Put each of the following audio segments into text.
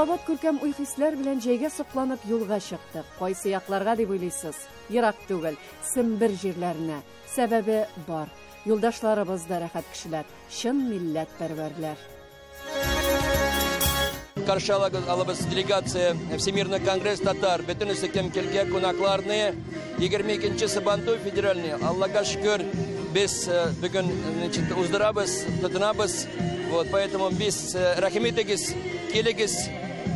кабат күркәм уй-хисләр белән җәйгә сокланып юлга чыктык. Кайсы якларга дип уйлыйсыз? Ерак түгел, Сембер җирләренә. Сәбәбе бар. Юлдашларыбыз да рәхәт кешеләр, чын милләт пәрвәрләр. Каршы алабыз делегация Всемирный конгресс татар. Бөтен кем келге кунакларны 22 Сабантуй федеральный. Аллага шүкер, без бүген уздырабыз, тотынабыз. Вот поэтому без рәхмәтегез, келегез.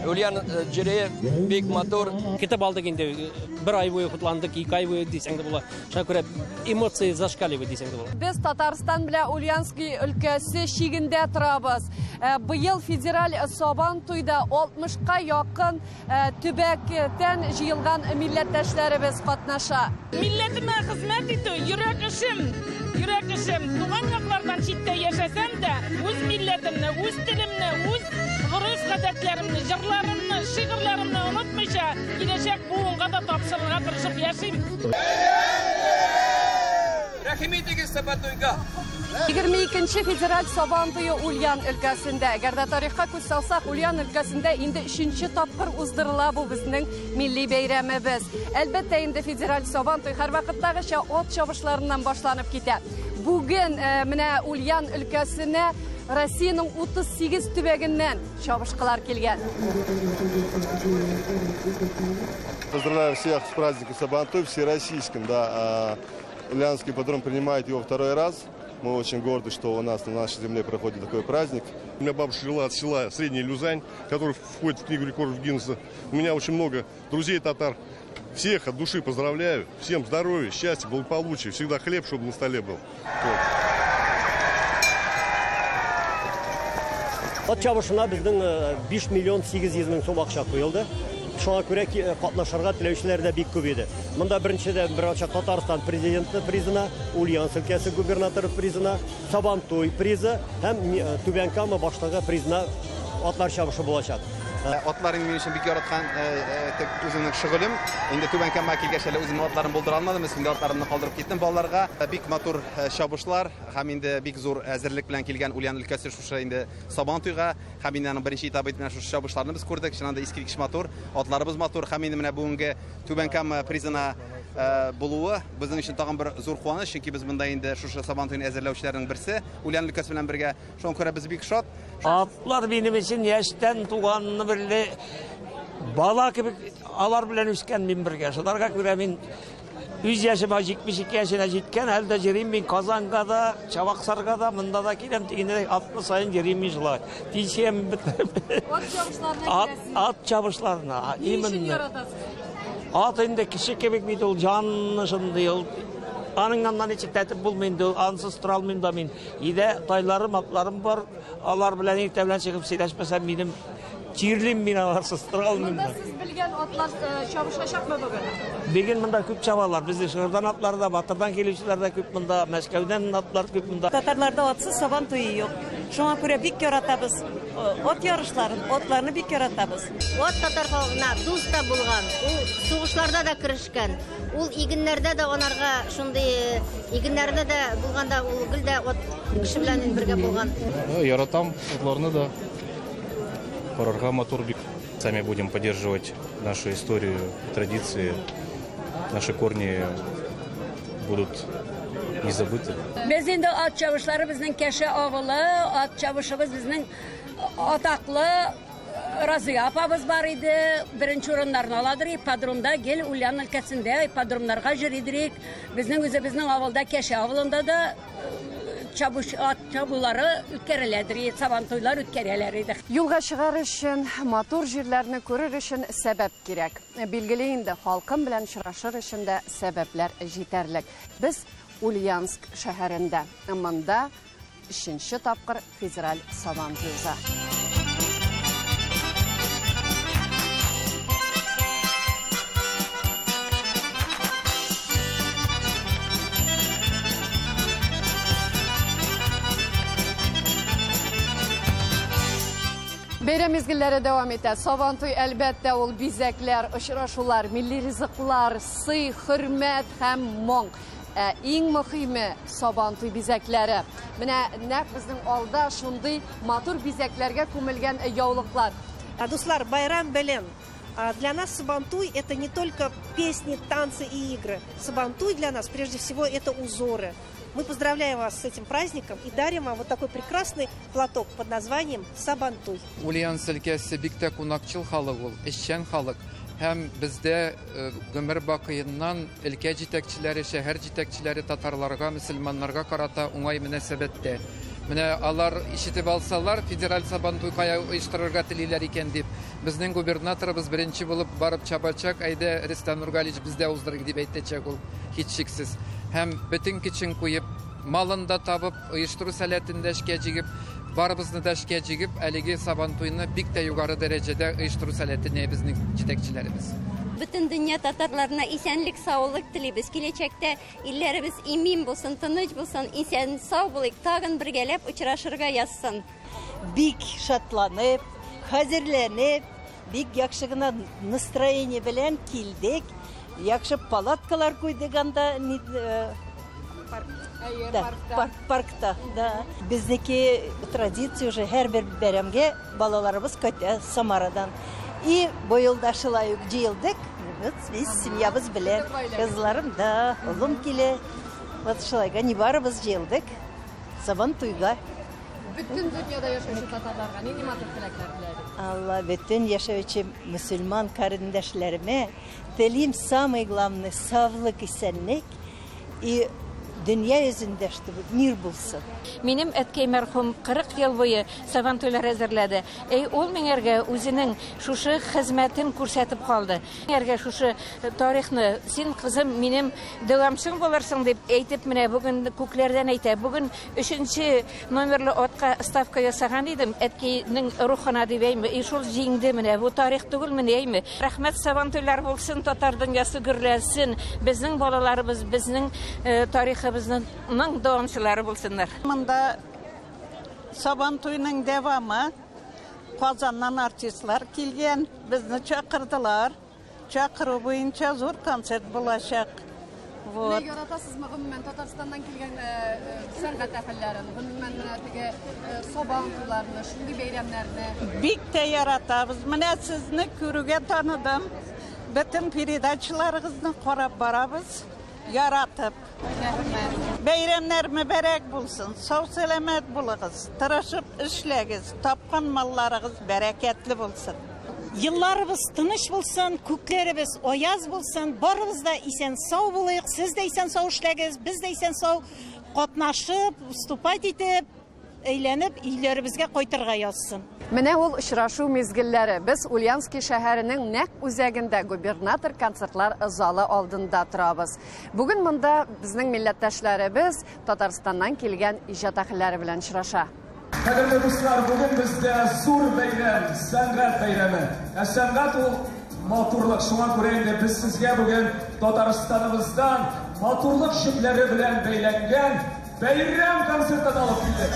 Ульян җире бик матур. Китап алдык инде. Bir ay boyu kutlandık, 2 ay boyu дисәң дә була. Шуңа күрә эмоции зашкаливает дисәң дә була. Без Татарстан белән Ульяновский өлкәсе шигендә торабыз. Быел федераль Сабантуйда 60-ка якын төбәктән җыелган милләттәшләребез катнаша. Милләтемә хезмәт итү йөрәк эшем. Туган яклардан читтә яшәсәм дә, үз милләтемне, үз телемне, үз ғөреф-гадәтләремне, җырларымны, шигырьләремне онытмыйча, киләчәк буынга да тапшырырга тырышып яшим. Рәхмәтегез Сабантуйга. 22-нче федераль Сабантуй Ульян өлкәсендә. Әгәр дә тарихка күз салсак, Ульян өлкәсендә инде 3-нче тапкыр уздырыла бу безнең милли бәйрәмебез. Әлбәттә, инде федераль Сабантуй һәр вакыттагыча от чабышларыннан башланып китә. Бүген менә Ульян өлкәсенә Россиянең 38 төбәгеннән чабышкылар килгән. Поздравляю всех с праздником Сабантуй, всероссийским. Да, Ульяновский ипподром принимает его второй раз. Мы очень горды, что у нас на нашей земле проходит такой праздник. У меня бабушка жила от села Средняя Люзань, который входит в книгу рекордов Гиннесса. У меня очень много друзей татар. Всех от души поздравляю. Всем здоровья, счастья, благополучия. Всегда хлеб, чтобы на столе был. От чабышына безнең 5 миллион 800 мең сум акча куелды. Шуңа күрә катнашырга теләүчеләр дә бик күп иде. Монда беренчедән берачак Татарстан президенты призына, Ульяновск өлкәсе губернаторы призына, Сабантуй призы һәм Түбән Кама башлыгы призына атлар чабышы булачак. Атларым мен өчен бик яраткан үземнең шөгылем. Инде Түбән Кама килгәч әле үземнең атларым булдыра алмадым. Инде атларымны калдырып киттем. Балаларга бик матур чабышлар һәм инде бик зур әзерлек белән килгән Ульян өлкәсе шушы инде Сабантуйга һәм инде аның беренче этабы менә шушы чабышларны без күрдек. Шунда искиткеч матур, атларыбыз матур һәм инде менә бүгенге Түбән Кама призына булуы безнең өчен тагын бер зур куаныч, чөнки без монда инде шушы Сабантуйны әзерләүчеләрнең берсе, Ульян өлкәсе белән бергә. Шуңа күрә без бик шат. Атлар минем өчен яшьтән туганны берле бала кебек алар белән үскән мин бергә. Шуларга күрә мин үз яшемә 72 яшенә җиткән, әлдә җырым мин Казанга да, Чабаксарга да, монда да киләм дигәндә атлы сайын җырым мин шулай. Тишем ат чабышларына. Именно. Ат инде кеше кебек бит ул җанны шундый ул. Аныңнан ничек тәтип булмыйды, ансыз тора алмыйм да мин. Иде тайларым, атларым бар. Алар белән иртә белән чыгып сөйләшмәсәм минем чирлим мин аларсыз тора алмыйм да. Сез белгән атлар чабышачакмы бүген? Бүген монда күп чабалар. Безнең шәһәрдән атлар да, Батырдан килүчеләр дә күп монда, Мәскәүдән атлар күп монда. Татарларда атсыз Сабантуй юк. Шуңа күрә бик яратабыз. От ярышларын, атларны бик яратабыз. От татар халкына дус та булган. Ул сугышларда да керешкән. Ул игеннәрдә дә анарга шундый игеннәрдә дә булганда ул гел дә от кеше белән бергә булган. Яратам атларны да. Карарга матур бик. Сами будем поддерживать нашу историю, традиции. Наши корни будут не забыты. Без инде ат чабышлары безнең кәшә авылы, ат чабышыбыз безнең атаклы Разия апабыз бар иде. Беренче урыннарны аладыр. Ипподромда гел Ульян өлкәсендә ипподромнарга йөридек. Безнең авылда кәшә авылында да чабулары үткәреләдер, Сабантуйлар үткәрәләр иде. Юлга чыгар өчен, матур җирләрне күрер өчен сәбәп кирәк. Билгеле инде, халкым белән очрашыр өчен дә сәбәпләр җитәрлек. Без Ульяновск шәһәрендә, монда 3нче тапкыр федераль Сабантуй уза. Бәйрәм мизгелләре дәвам итә. Сабантуй әлбәттә ул бизәкләр, очрашулар, милли ризыклар, сый, хөрмәт һәм моң. Иң мөһиме Сабантуй бизәкләре. Менә нәкъ безнең алда шундый матур бизәкләргә күмелгән яулыклар. Дуслар, байрам белен. Для нас Сабантуй – это не только песни, танцы и игры. Сабантуй для нас, прежде всего, это узоры. Мы поздравляем вас с этим праздником и дарим вам вот такой прекрасный платок под названием Сабантуй. Ульян өлкәсе бик тә кунакчыл халык ул, эшчән халык. Һәм бездә гомер бакыеннан өлкә җитәкчеләре, шәһәр җитәкчеләре татарларга, мөселманнарга карата уңай мөнәсәбәттә. Менә алар ишетеп алсалар, федераль Сабантуй кая оештырырга телиләр икән дип, безнең губернаторыбыз беренче булып барып чабачак, әйдә Рөстәм Нургалич бездә уздырык дип әйтәчәк ул, һичшиксез. Һәм бөтен көчен куеп, малын да табып, оештыру сәләтен дә эшкә җигеп, барыбызны да эшкә җигеп, әлеге Сабантуйны бик тә югары дәрәҗәдә оештыру сәләтенә безнең җитәкчеләребез. Bütün dünya Tatarlarına isenlik, sağlık dileybiz. Gelecekte illerimiz imin bulsun, tınıç bulsun, isen sağ bulayık, tağın birgelep uçraşırga yazsın. Bik şatlanıp, hazırlanıp, bik yakşıgına настроение bilen kildik. Yakşı palatkalar koyduk anda parkta. Bizdeki tradisiya уже her bir bayramga balalarımız kötü Samara'dan. И bu yılda şılayık cıyıldık. Biz семьябыз bilen, kızlarım da, oğlum kile. Şılayga nibarımız cıyıldık. Sabantuyga. Bütün dünyada yaşayan Tatarlarga ne nimatik tilekler dileriz? Allah, bütün yaşayan Müslüman kardeşlerime dilerim самый главный sağlık, isenlik. И dünya yüzünde işte mir bulsun. Benim etkey merhum 40 yıl boyu Sabantuylar әзерләде. Ул меңәргә үзенең шушы хезмәтен күрсәтеп калды. Меңәргә шушы тарихны, син кызым минем дәвамчың булырсың дип әйтеп менә бүген күкләрдән әйтә. Бүген 3нче номерлы атка ставка ясаган идем. Әткейнең рухына дип әйме. Шул җиңде менә. Бу тарих түгелме әйме. Рәхмәт Сабантуйлар булсын, татар дөньясы гөрләсен. Безнең балаларыбыз, безнең tariximizin davamçıları bulsunlar. Mında Sabantuy'un devamı Kazan'dan artistler kelgen, bizni çakırdılar. Çakırı boyunca zor konsert bulacak. Ne yaratasız mı gümmen Tatarstan'dan kelgen sənqət əfəllərini, gümmen Sabantuylarını, şungi beyramlarını? Bik de yaratabız. Mine sizni körüge tanıdım. Bütün peridaçılarınızı korab barabız. Yaratıp. Beyramlar mübarek bulsun. Sağ selamet bulunuz. Tırışıp işlegiz. Tapkan mallarınız bereketli bulsun. Yıllarımız tınış bulsun, köklerimiz oyaz bulsun. Barımız da isen sağ bulayıq. Siz de isen sağ işlegiz. Biz de isen sağ qatnaşıp, уступать etip, eğlenip, iylerimizge koyturga yazsın. Менә ул очрашу мезгилләре. Без Ульяновский шәһәренең нәкъ үзәгендә губернатор концертлар залы алдында торабыз. Бүген монда безнең милләттәшләребез Татарстаннан килгән иҗат әһелләре белән очраша. Кадерле дуслар, бүген бездә зур бәйрәм, сәнгать бәйрәме. Сәнгать ул матурлык. Шуңа күрә инде без сезгә бүген Татарстаныбыздан матурлык шикләре белән бәйләнгән бәйрәм концертын алып килдек.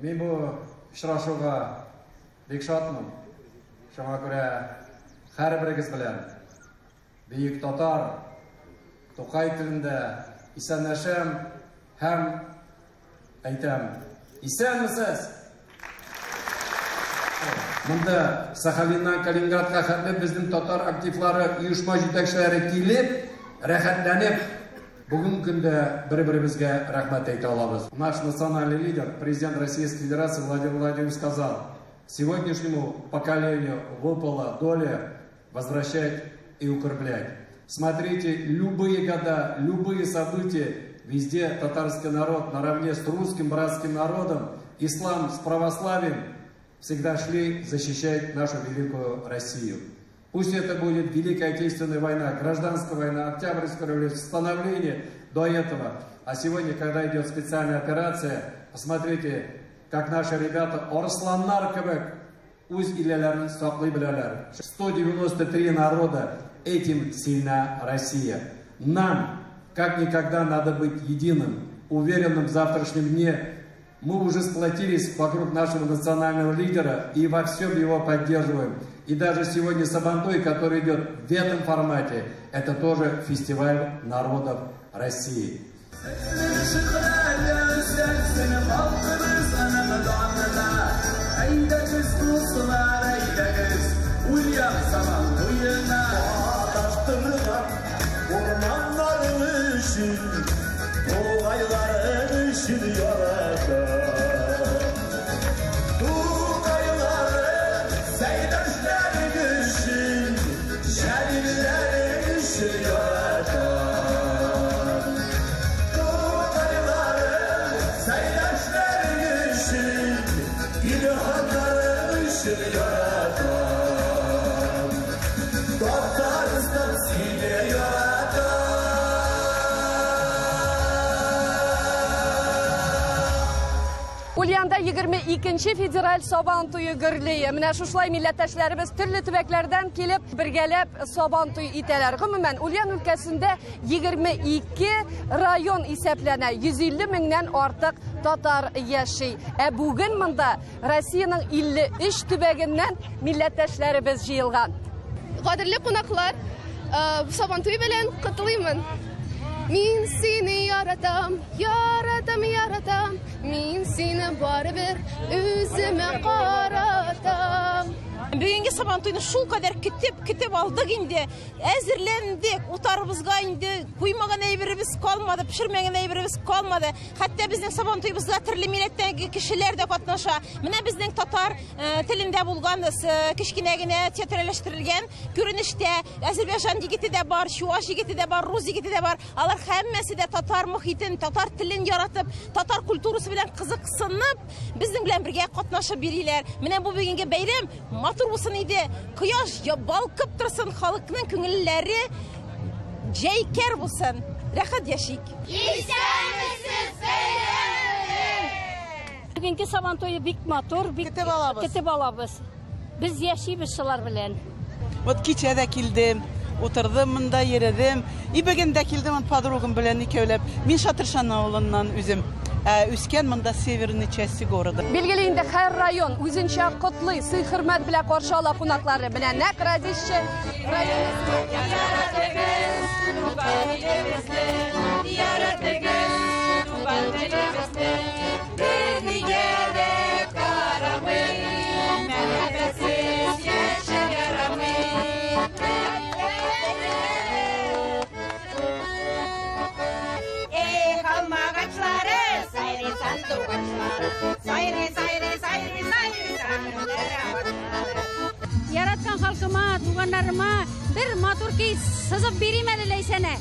Мен bu очрашуга бик шатмын. Шуңа күрә һәрберегез белән бөек татар Тукай телендә исәнләшәм һәм әйтәм: исәнмесез? Монда Сахалиннан Калининградка хәтле безнең татар активлары, оешма җитәкчеләре килеп, рәхәтләнеп, бүгенге көндә бер-беребезгә рәхмәт әйтә алабыз. Наш национальный лидер, президент Российской Федерации Владимир Владимирович сказал: сегодняшнему поколению выпала доля возвращать и укреплять. Смотрите, любые года, любые события, везде татарский народ наравне с русским братским народом, ислам с православием всегда шли защищать нашу великую Россию. Пусть это будет Великая Отечественная война, Гражданская война, Октябрьская революция, становление до этого. А сегодня, когда идет специальная операция, посмотрите, как наши ребята Орсланнар кебек үз иләләрен саклый беләләр. 193 народа, этим сильна Россия. Нам, как никогда, надо быть единым, уверенным в завтрашнем дне Мы уже сплотились вокруг нашего национального лидера и во всем его поддерживаем. И даже сегодня Сабантуй, который идет в этом формате, это тоже фестиваль народов России. Ulyanda 22-ci federal Sabantuyu gürlüyü. Менә шушлай милләттәшләребез төрле төбәкләрдән килеп, бергәләп Сабантуй итәләр. Гомумән, Ульян өлкәсендә 22 район исәпләнә. 150 меңнән артык татар яши. Бүген монда Россиянең 53 төбәгеннән милләттәшләребез җыелган. Кадерле кунаклар, Сабантуй белән котлыймын. Min seni yaratam, yaratam, yaratam. Min seni baribir özüme qaratam. Бүгінгі Сабантуйны шул кадәр күтеп алдык инде, әзерләндек, утарыбызга инде куймаган әйберебез калмады, пешермәгән әйберебез калмады. Хәтта безнең Сабантуйыбызга төрле милләттәге кешеләр дә катнаша. Менә безнең татар телендә булган кичкенә генә театралаштырылган күренештә Азәрбайҗан егете дә бар, Чуаш егете дә бар, Рус егете дә бар. Алар һәммәсе дә татар мөхитен, татар телен яратып, татар культурасы белән кызыксынып, безнең белән бергә катнашып бириләр. Менә бу бүгенге бәйрәм матур булсын иде, кояш балкып торсын, халыкның күңелләре җәйкәр булсын. Рәхәт яшик. Исәнмесез бәйрәм! Бүгенге Сабантуй бик матур, бик көтеп алабыз. Без яшибез шулар белән. Вот кичә дә килдем, утырдым монда, йөрдем. И бүген дә килдем подругам белән икәүләп. Мин Шатыршан авылыннан үзем үскән монда северный части города. Билгеле инде һәр район үзенчә котлый, сый-хөрмәт белән каршы ала кунаклары. Менә нәкъ Радища Яраткан халкыма, туганнарыма бер матур көй сызып бирим әле Ләйсәнә.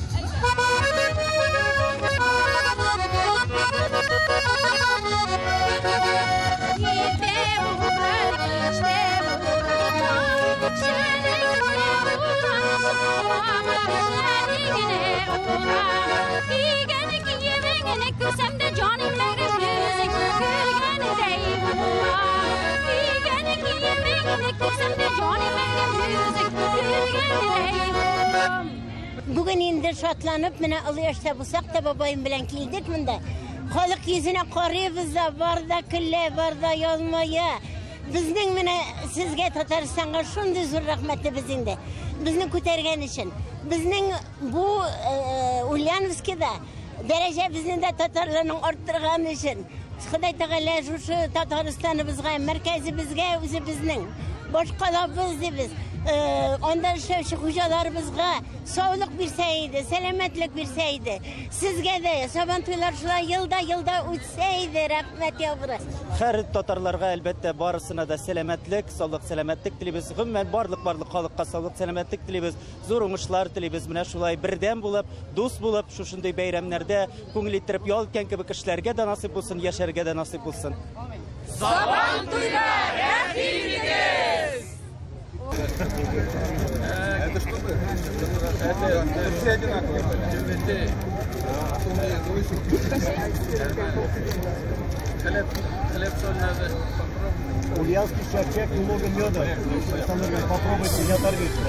Bugün indi şatlanıp mene alışta bulsak da babayım bilen kildik minde. Halk yüzüne qarıyız da var da külle var da yazmaya. Bizning mene sizge Tataristan'a şunday zor rahmetli bizning de. Bizning ko'targan için. Bizning bu Ulyanovskida derece bizning de Tatarlarning orttırgan için. Xudoy Taala shu Tataristanimizga, markazimizga o'zi bizning boshqalarimiz biz. Ondan şu hocalarımızga sağlık verseydi, selametlik verseydi. Sizge de Sabantuylar şulay yılda uçsaydı, rahmet yavrum. Her Tatarlarga elbette barısına da selametlik, sağlık, selametlik dilimiz. Gümmen barlık halkka sağlık, selametlik dilimiz. Zor uğuşlar dilimiz. Mine şulay birden bulup, dost bulup, şu şunday bayramlarda köngül ettirip yolken gibi kişilerge de nasip olsun, yaşarge de nasip olsun. Sabantuylar, rahminiz! Это что? Это все одинаковые. Хлеб соль надо. Ульяновский шарчак, немного меда. Попробуйте, не оторвите.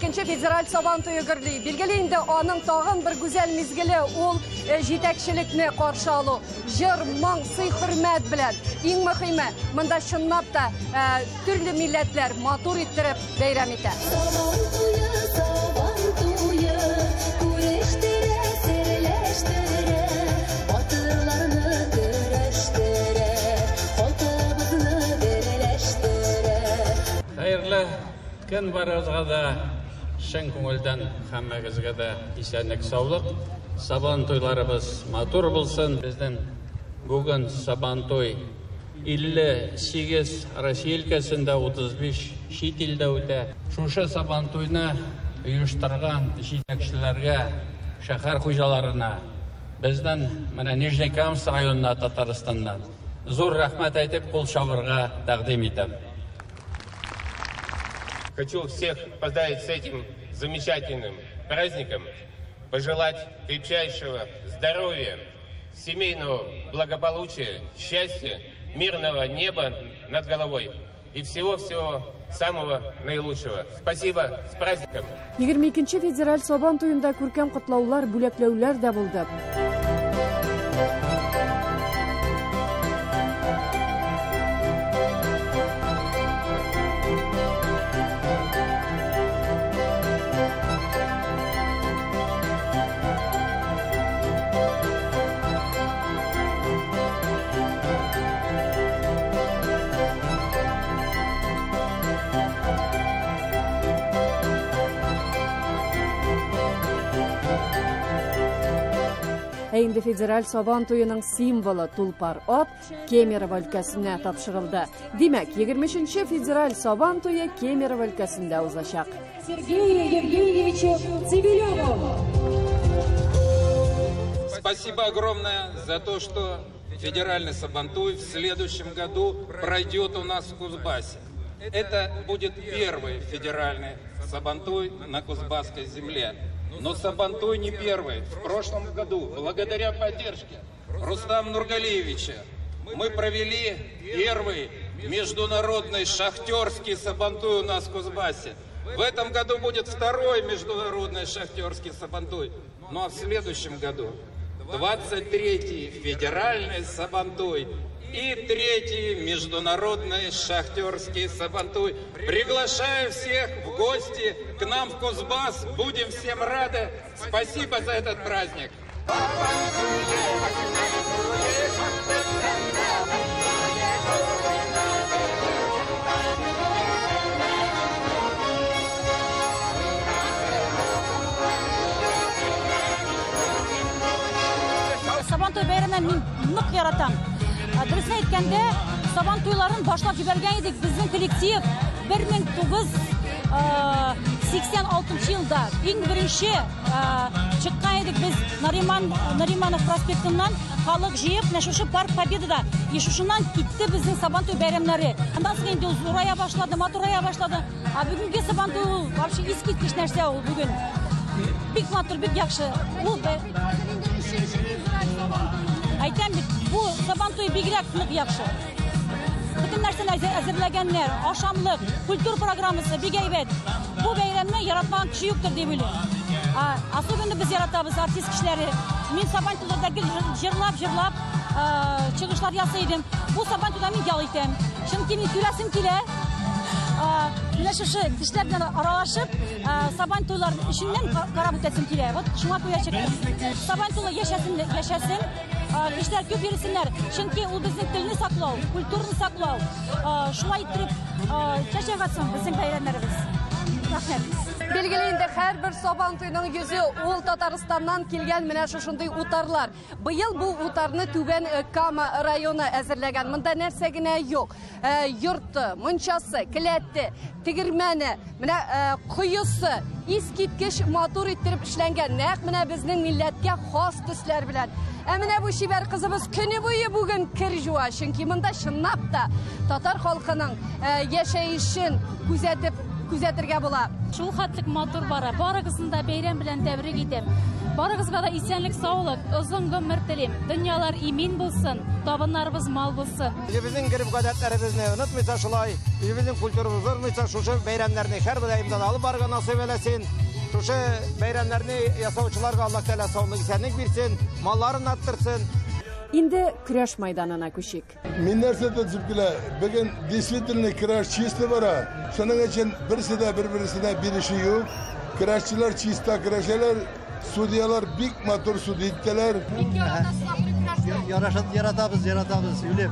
22-нче федераль Сабантуй гөрли. Билгеле инде аның тагын бер гүзәл мизгеле ул җитәкчелекне каршы алу. Җыр, моң, сый-хөрмәт белән. Иң мөһиме, монда чынлап та төрле милләтләр матур иттереп бәйрәм итә. Хәерле көн барыгызга да, шын күңелдән һәммәгезгә дә исәнлек, саулык. Сабантуйларыбыз матур булсын. Безнең бүген Сабантуй 58 Россия өлкәсендә, 35 чит илдә үтә. Шушы Сабантуйны оештырган җитәкчеләргә, шәһәр хуҗаларына, безнең менә Нижнекамск районына, Татарстаннан зур рәхмәт әйтеп, кул чабырга тәкъдим итәм. Хочу всех поздравить с этим замечательным праздником, пожелать крепчайшего здоровья, семейного благополучия, счастья, мирного неба над головой и всего-всего самого наилучшего. Спасибо, с праздником! 22-нче федераль Сабантуйында күркәм котлаулар, бүләкләүләр дә булды. Инде федераль Сабантуйның символы Тулпар ат Кемерово өлкәсенә тапшырылды. Димәк, 23-нче федераль Сабантуйы Кемерово өлкәсендә узачак. Сергею Евгеньевичу Цивилеву. Спасибо огромное за то, что федеральный Сабантуй в следующем году пройдет у нас в Кузбассе. Это будет первый федеральный Сабантуй на Кузбасской земле. Но Сабантуй не первый. В прошлом году, благодаря поддержке Рустама Нургалиевича, мы провели первый международный шахтерский Сабантуй у нас в Кузбассе. В этом году будет второй международный шахтерский Сабантуй. Ну а в следующем году 23-й федеральный Сабантуй и 3-й международный шахтерский Сабантуй. Приглашаю всех в гости к нам в Кузбасс. Будем всем рады. Спасибо за этот праздник. Сабантуй бәйрәмен мин нык яратам. Дөресен әйткәндә, Сабантуйларын башлап җибәргән идек безнең коллектив 1986 елда. Иң беренче чыккан идек без Нариманов проспектыннан халык җыеп, шушы парк Победада. Шушыннан китте безнең Сабантуй бәйрәмнәре. Андан соң инде зурая башлады, матурая башлады. Бүгенге Сабантуй вообще искиткеч нәрсә ул бүген. Бик матур, бик яхшы. Әйтәм бит, бу Сабантуй бигрәк нык яхшы. Бүтән нәрсәне әзерләгәннәр, ашамлык, культура программасы бик әйбәт. Бу бәйрәмне яратмаган кеше юктыр дип уйлыйм. Особенно без яратабыз, артист кешеләре. Мин Сабантуйларда җырлап, чыгышлар ясыйдым. Бу Сабантуйда мин ял итәм. Чөнки мин күрәсем килә. Менә шушы кешеләр белән аралашып, Сабантуйлар өченнән карап үтәсем килә. Вот шуңа күрә чыктым. Сабантуйлар яшәсен. Кешеләр күп йөрсеннәр. Чөнки ул безнең телне саклау, культураны саклау. Шулай итеп, чәчәгәсен безнең бәйрәмнәребез. Рәхмәт. Билгеле инде һәрбер Сабантуйның йөзе ул Татарстаннан килгән менә шушындый утарлар. Быел бу утарны Түбән Кама районы әзерләгән. Монда нәрсә генә юк. Йорты, мунчасы, келәте, тегермәне, менә куйысы, искиткеч матур иттереп эшләнгән. Нәкъ менә безнең милләткә хас төсләр белән. Менә бу шибәр кызыбыз көне буе бүген кер жуа, чөнки монда чынлап та татар халкының яшәешен күзәтеп күзәтергә була. Шул хәтлек матур бара. Барыгызны да бәйрәм белән тәбрик итәм. Барыгызга да исәнлек, саулык, озын гомер телим. Дөньялар имин булсын, табыннарыбыз мал булсын. Bizning гадәтләребезне онытмыйса шулай, bizning культурабызны онытмыйса шушы бәйрәмнәрне һәр даимдан алып барырга насыйп этсен. Шушы бәйрәмнәрне ясаучыларга Аллаһ Тәала саулык, исәнлек бирсен, малларын арттырсын. Инде көрәш майданына күчик. Мин нәрсә төзеп килә, бүген действительно көрәш чисто бара. Шуның өчен берсе дә бер-берсенә биреши юк. Көрәшчеләр чисто көрәшәләр, судьялар бик матур суд иттеләр. Яратабыз, үлеп.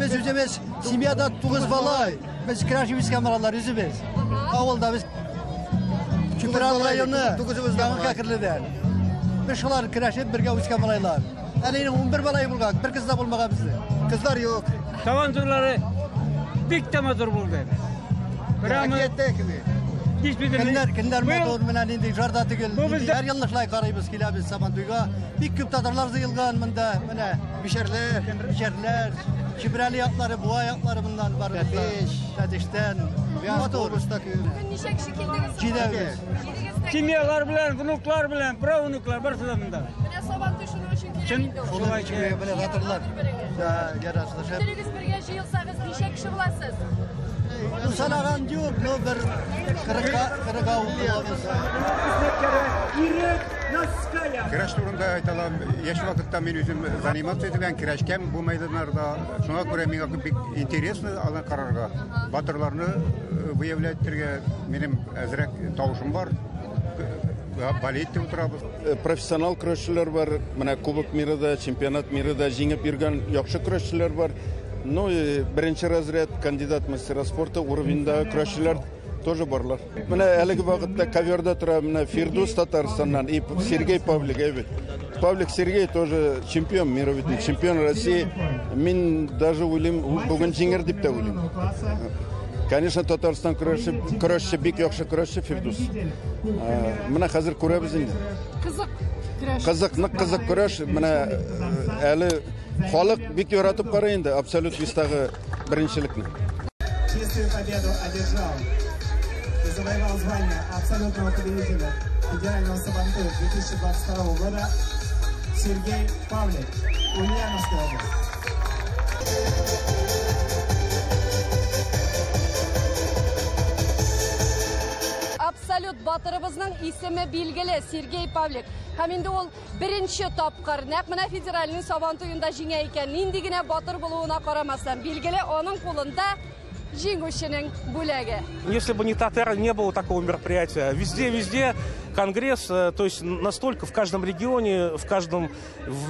Biz üzümüz simyada 9 balay. Biz kreşimiz kameralar üzümüz. Avulda biz Küpüran rayonu Yağın Kakırlı'dan. Biz şular kreşip birge üç kameraylar. Yani 11 balayı bulgak, bir kız da bulmağa bizde. Kızlar yok. Tavanturları bik de mazur buldu. Hakiyette gibi. Kinler motor bilen indi jardatı geldi. Her yıllıklar karayımız kilabız Sabantuyga. Bir küp tatarlar zıyılgan mında. Bişerler. Kibreli yapları, buğa yapları bundan var. Tadişten. Motor. Bugün nişek şekilde Kimyalar bilen, kunuklar bilen, pravunuklar var sınavında. Mene Sabantuy şunun için Şunun için böyle hatırlar. Yaraslaşıp. Biriniz birge jıyılsanız nişek kişi bulasınız. Sanagan yok, no bir kırıka oldu. Kiraş turunda aytalam, yaş vakitte men özüm zanimat edilen kiraşkem bu meydanlarda şuna göre meni bek interesli alan kararga. Batırlarını выявляттерге benim azrak tavuşum var. Балетте отырабыз. Профессионал көрәшчеләр бар. Менә Кубок мирда, чемпионат мирда җиңеп йөргән яхшы көрәшчеләр бар. Ну и беренче разряд кандидат мастера спорта уровеньда көрәшчеләр тоже барлар. Менә әлеге вакытта коверда тора менә Фирдус Татарстаннан и Сергей Павлик әйбет. Павлик Сергей тоже чемпион мира бит, чемпион России. Мин даже уйлыйм, бүген җиңер дип тә уйлыйм. Конечно, Татарстан көрәшче бик яхшы көрәшче Фирдус. Менә хәзер күрәбез инде. Нык кызык көрәш. Менә әле халык бик яратып карый инде абсолют вестагы беренчелекне. Чистую победу одержал и завоевал звание абсолютного победителя федерального Сабантуя 2022 года Сергей Павлик, Ульяновская область. Абсолют батырыбызның исеме билгеле Сергей Павлик. Һәм инде ул беренче тапкыр нәкъ менә федеральның Сабантуенда җиңә икән. Нинди генә батыр булуына карамастан, билгеле аның кулында җиңүченең бүләге. Если бы не Татар, не было такого мероприятия. Везде конгресс, то есть настолько в каждом регионе,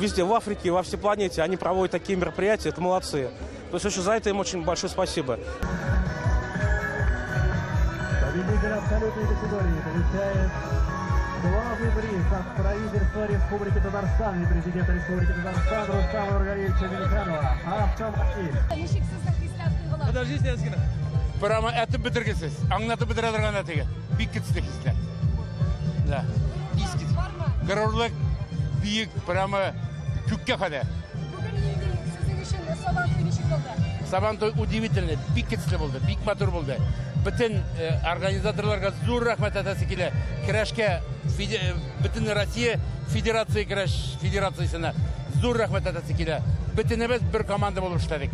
везде в Африке, во всей планете они проводят такие мероприятия, это молодцы. То есть за это им очень большое спасибо. Победитель абсолютной категории получает главный приз от правительства Республики Татарстан и президента Республики Татарстан Рустама Нургалиевича Мелиханова. Автомобиль. Подождите, Эскина. Прямо это бітіргісіз. Аңнаты бітіре тұрған әтеге. Бик кетсілік істер. Да. Гүрірлік, бейік, прямо күкке қады. Бүгін енді сіздің үшін Сабантуй нешік болды? Сабантуй удивительный, бик кетсілі болды, бик матур болды. Bütün organizatorlarga zor rahmat etasi kele. Kirashga bütün Rossiya Federatsiya kirash federatsiyasına zor rahmat etasi kele. Bütün biz bir komanda bo'lib ishladik.